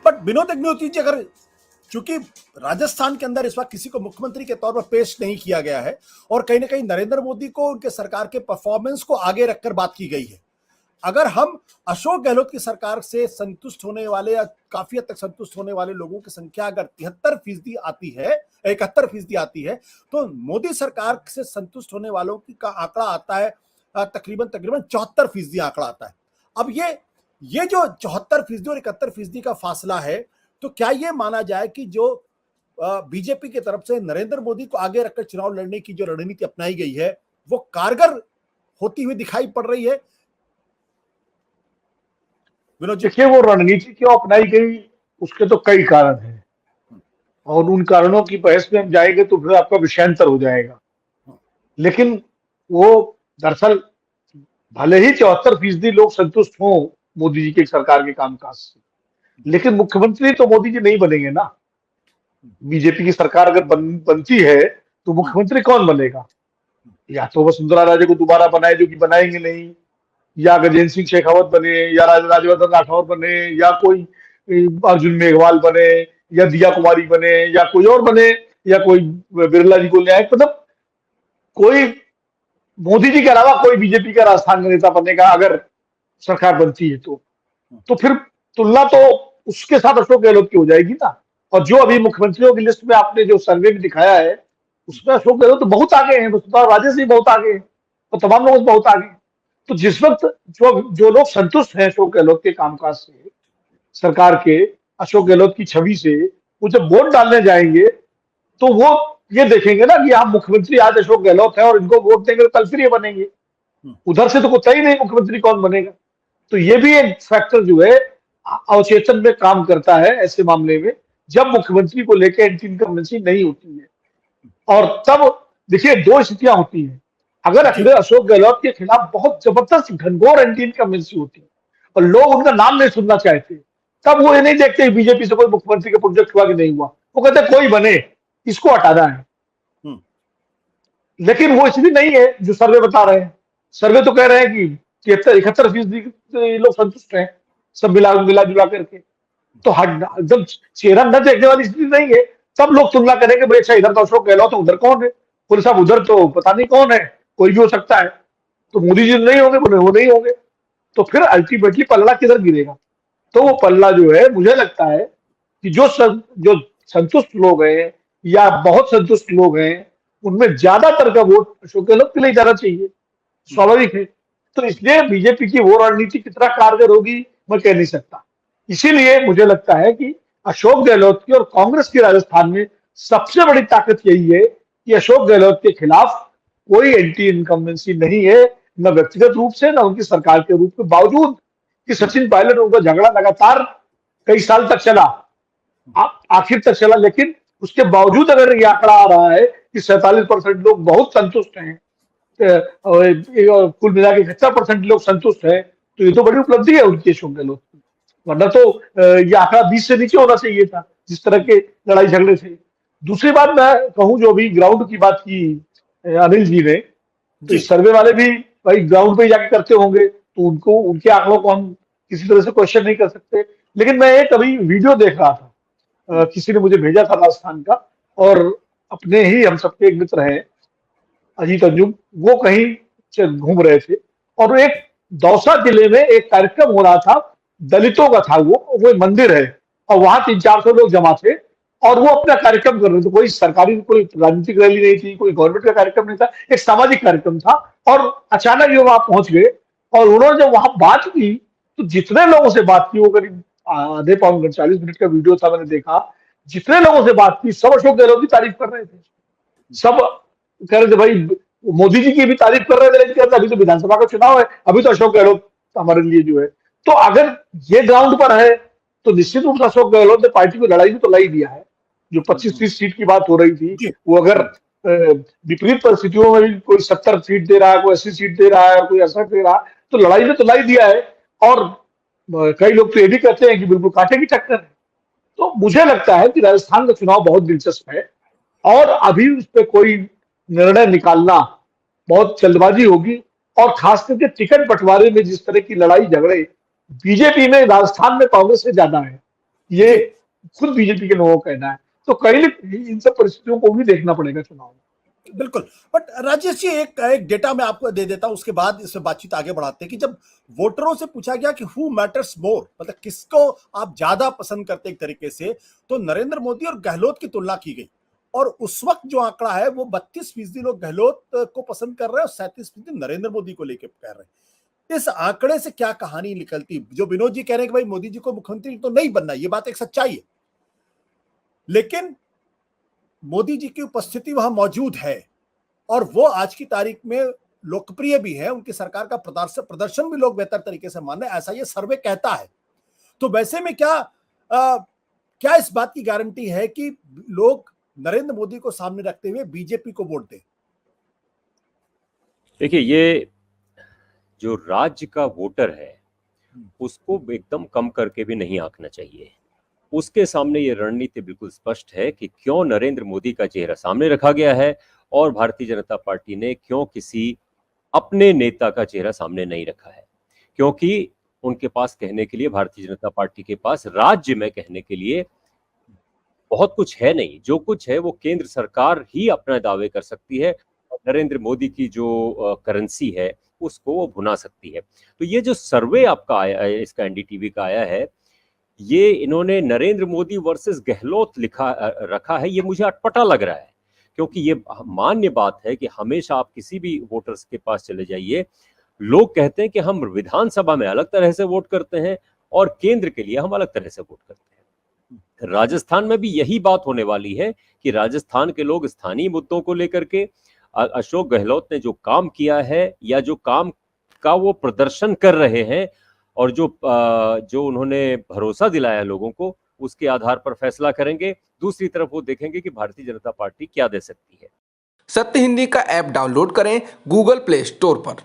But Vinod Agnihotri ji, अगर चूंकि राजस्थान के अंदर इस वक्त किसी को मुख्यमंत्री के तौर पर पेश नहीं किया गया है और कहीं ना कहीं नरेंद्र मोदी को उनके सरकार के परफॉर्मेंस को आगे रखकर बात की गई है, अगर हम अशोक गहलोत की सरकार से संतुष्ट होने वाले या काफी हद तक संतुष्ट होने वाले लोगों की संख्या अगर 73% आती है, 71% आती है, तो मोदी सरकार से संतुष्ट होने वालों की का आंकड़ा आता है तकरीबन 74% आंकड़ा आता है। अब ये जो 74% और 71% का फासला है, तो क्या ये माना जाए कि जो बीजेपी की तरफ से नरेंद्र मोदी को आगे रखकर चुनाव लड़ने की जो रणनीति अपनाई गई है वो कारगर होती हुई दिखाई पड़ रही है? विनोद जी, देखिए, वो रणनीति क्यों अपनाई गई, उसके तो कई कारण हैं और उन कारणों की बहस में हम जाएंगे तो फिर आपका विषयांतर हो जाएगा। लेकिन वो दरअसल भले ही 74% लोग संतुष्ट हों मोदी जी की सरकार के कामकाज से, लेकिन मुख्यमंत्री तो मोदी जी नहीं बनेंगे ना। बीजेपी की सरकार अगर बनती है तो मुख्यमंत्री कौन बनेगा? या तो वसुंधरा राजे को दोबारा बनाए, जो कि बनाएंगे नहीं, या गजेंद्र सिंह शेखावत बने, या राजवर्धन राठौर बने, या कोई अर्जुन मेघवाल बने, या दिया कुमारी बने, या कोई और बने, या कोई बिरला जी को ले आए। मतलब कोई मोदी जी के अलावा कोई बीजेपी का राजस्थान का नेता बनेगा अगर सरकार बनती है तो फिर तुलना तो उसके साथ अशोक गहलोत की हो जाएगी ना। और जो अभी मुख्यमंत्रियों की लिस्ट में आपने जो सर्वे में दिखाया है उसमें अशोक गहलोत तो बहुत आगे हैं, वसुंधरा राजे से बहुत आगे हैं और तमाम लोग बहुत आगे हैं। तो जिस वक्त जो जो लोग संतुष्ट हैं अशोक गहलोत के कामकाज से, सरकार के, अशोक गहलोत की छवि से, वो जब वोट डालने जाएंगे तो वो ये देखेंगे ना कि आप मुख्यमंत्री आज अशोक गहलोत है और इनको वोट देंगे तो कल फिर ये बनेंगे। उधर से तो कोई तय ही नहीं मुख्यमंत्री कौन बनेगा। तो ये भी एक फैक्टर जो है अवचेतन में काम करता है ऐसे मामले में, जब मुख्यमंत्री को लेकर एंटी इनकम्बेंसी नहीं होती है। और तब देखिए दो स्थितियां होती हैं। अगर अशोक गहलोत के खिलाफ बहुत जबरदस्त घनघोर एंटी इनकम्बेंसी होती है और लोग उनका नाम नहीं सुनना चाहते, तब वो ये नहीं देखते बीजेपी से कोई मुख्यमंत्री का प्रोजेक्ट हुआ कि नहीं हुआ, वो कहते कोई बने, इसको हटाना है। लेकिन वो स्थिति नहीं है जो सर्वे बता रहे हैं। सर्वे तो कह रहे हैं कि 71% लोग संतुष्ट हैं, सब मिला मिला जुला करके। तो एकदम चेहरा न देखने वाली स्थिति नहीं है। सब लोग तुलना करेंगे, भाई अच्छा इधर तो अशोक गहलोत, उधर कौन है? बोले साहब उधर तो पता नहीं कौन है, कोई भी हो सकता है। तो मोदी जी नहीं होंगे, बोले वो नहीं होंगे। तो फिर अल्टीमेटली पल्ला किधर गिरेगा? तो वो पल्ला जो है, मुझे लगता है कि जो संतुष्ट लोग हैं या बहुत संतुष्ट लोग हैं, उनमें ज्यादातर का वोट अशोक गहलोत के लिए जाना चाहिए, स्वाभाविक है। तो इसलिए बीजेपी की वो रणनीति कितना कारगर होगी मैं कह नहीं सकता। इसीलिए मुझे लगता है कि अशोक गहलोत की और कांग्रेस की राजस्थान में सबसे बड़ी ताकत यही है कि अशोक गहलोत के खिलाफ कोई एंटी इनकम्बेंसी नहीं है, न व्यक्तिगत रूप से, न उनकी सरकार के रूप में, बावजूद कि सचिन पायलट उनका झगड़ा लगातार कई साल तक चला, आखिर तक चला। लेकिन उसके बावजूद अगर ये आंकड़ा आ रहा है कि 47% लोग बहुत संतुष्ट हैं और कुल मिला के 71% लोग संतुष्ट हैं, तो ये तो बड़ी उपलब्धि है उनकी अशोक गहलोत की। वरना तो ये आंकड़ा 20 से नीचे होना चाहिए था, जिस तरह के लड़ाई झगड़े थे। दूसरी बात मैं कहूं, जो अभी ग्राउंड की बात की अनिल जी ने, तो इस सर्वे वाले भी भाई ग्राउंड पे जाके करते होंगे, तो उनको उनके आंकड़ों को हम किसी तरह से क्वेश्चन नहीं कर सकते। लेकिन मैं एक अभी वीडियो देख रहा था, किसी ने मुझे भेजा था राजस्थान का, और अपने ही हम सबके एक मित्र हैं अजीत अंजुम, वो कहीं घूम रहे थे और एक दौसा जिले में एक कार्यक्रम हो रहा था, दलितों का था। वो मंदिर है और वहां 300-400 लोग जमा थे और वो अपना कार्यक्रम कर रहे थे। कोई सरकारी, कोई राजनीतिक रैली नहीं थी, कोई गवर्नमेंट का कार्यक्रम नहीं था, एक सामाजिक कार्यक्रम था। और अचानक ये वहां पहुंच गए और उन्होंने जब वहां बात की तो जितने लोगों से बात की, वो करीब आधे पौन 40 मिनट का वीडियो था, मैंने देखा, जितने लोगों से बात की सब अशोक गहलोत की तारीफ कर रहे थे। सब कह रहे थे, भाई मोदी जी की भी तारीफ कर रहे थे, लेकिन अभी तो विधानसभा का चुनाव है, अभी तो अशोक गहलोत हमारे लिए जो है। तो अगर ये ग्राउंड पर है तो निश्चित रूप से अशोक गहलोत ने पार्टी को लड़ाई में तो लाई दिया है। जो 25-30 सीट की बात हो रही थी, वो अगर विपरीत परिस्थितियों में भी कोई 70 सीट दे रहा है, कोई 80 सीट दे रहा है, कोई 68 दे रहा है, तो लड़ाई में तो लाई दिया है। और कई लोग तो ये भी कहते हैं कि बिल्कुल कांटे की टक्कर है। तो मुझे लगता है कि राजस्थान का चुनाव बहुत दिलचस्प है और अभी उस पर कोई निर्णय निकालना बहुत जल्दबाजी होगी। और खास करके टिकट बंटवारे में जिस तरह की लड़ाई झगड़े बीजेपी में राजस्थान में कांग्रेस से ज्यादा है, ये जी खुद बीजेपी के लोगों का कहना है। तो कहीं न इन सब परिस्थितियों को भी देखना पड़ेगा चुनाव में। बिल्कुल। बट राजेश जी, एक एक डेटा मैं आपको दे देता हूं, उसके बाद इस बातचीत आगे बढ़ाते हैं कि जब वोटरों से पूछा गया कि हु मैटर्स मोर, मतलब किसको आप ज्यादा पसंद करते एक तरीके से, तो नरेंद्र मोदी और गहलोत की तुलना की गई। और उस वक्त जो आंकड़ा है वो 32% लोग गहलोत को पसंद कर रहे हैं और 37% नरेंद्र मोदी को लेकर कह रहे हैं। इस आंकड़े से क्या कहानी निकलती? जो विनोद जी कह रहे हैं कि भाई मोदी जी को मुख्यमंत्री तो नहीं बनना, ये बात एक सच्चाई है, लेकिन मोदी जी की उपस्थिति वहां मौजूद है और वो आज की तारीख में लोकप्रिय भी है, उनकी सरकार का प्रदर्शन भी लोग बेहतर तरीके से मान रहे हैं, ऐसा ये सर्वे कहता है। तो वैसे में क्या इस बात की गारंटी है कि लोग नरेंद्र मोदी को सामने रखते हुए बीजेपी को वोट दें? देखिए, ये जो राज्य का वोटर है उसको एकदम कम करके भी नहीं आंकना चाहिए। उसके सामने ये रणनीति बिल्कुल स्पष्ट है कि क्यों नरेंद्र मोदी का चेहरा सामने रखा गया है और भारतीय जनता पार्टी ने क्यों किसी अपने नेता का चेहरा सामने नहीं रखा है। क्योंकि उनके पास कहने के लिए, भारतीय जनता पार्टी के पास राज्य में कहने के लिए बहुत कुछ है नहीं। जो कुछ है वो केंद्र सरकार ही अपना दावे कर सकती है और नरेंद्र मोदी की जो करेंसी है उसको वो भुना सकती है। तो ये जो सर्वे आपका आया है, इसका एनडीटीवी का आया है, ये इन्होंने नरेंद्र मोदी वर्सेस गहलोत रखा है, ये मुझे अटपटा लग रहा है। क्योंकि ये मान्य बात है कि हमेशा आप किसी भी वोटर्स के पास चले जाइए, लोग कहते हैं कि हम विधानसभा में अलग तरह से वोट करते हैं और केंद्र के लिए हम अलग तरह से वोट करते हैं। राजस्थान में भी यही बात होने वाली है कि राजस्थान के लोग स्थानीय मुद्दों को लेकर के अशोक गहलोत ने जो काम किया है या जो काम का वो प्रदर्शन कर रहे हैं और जो उन्होंने भरोसा दिलाया लोगों को, उसके आधार पर फैसला करेंगे। दूसरी तरफ वो देखेंगे कि भारतीय जनता पार्टी क्या दे सकती है। सत्य हिंदी का ऐप डाउनलोड करें गूगल प्ले स्टोर पर।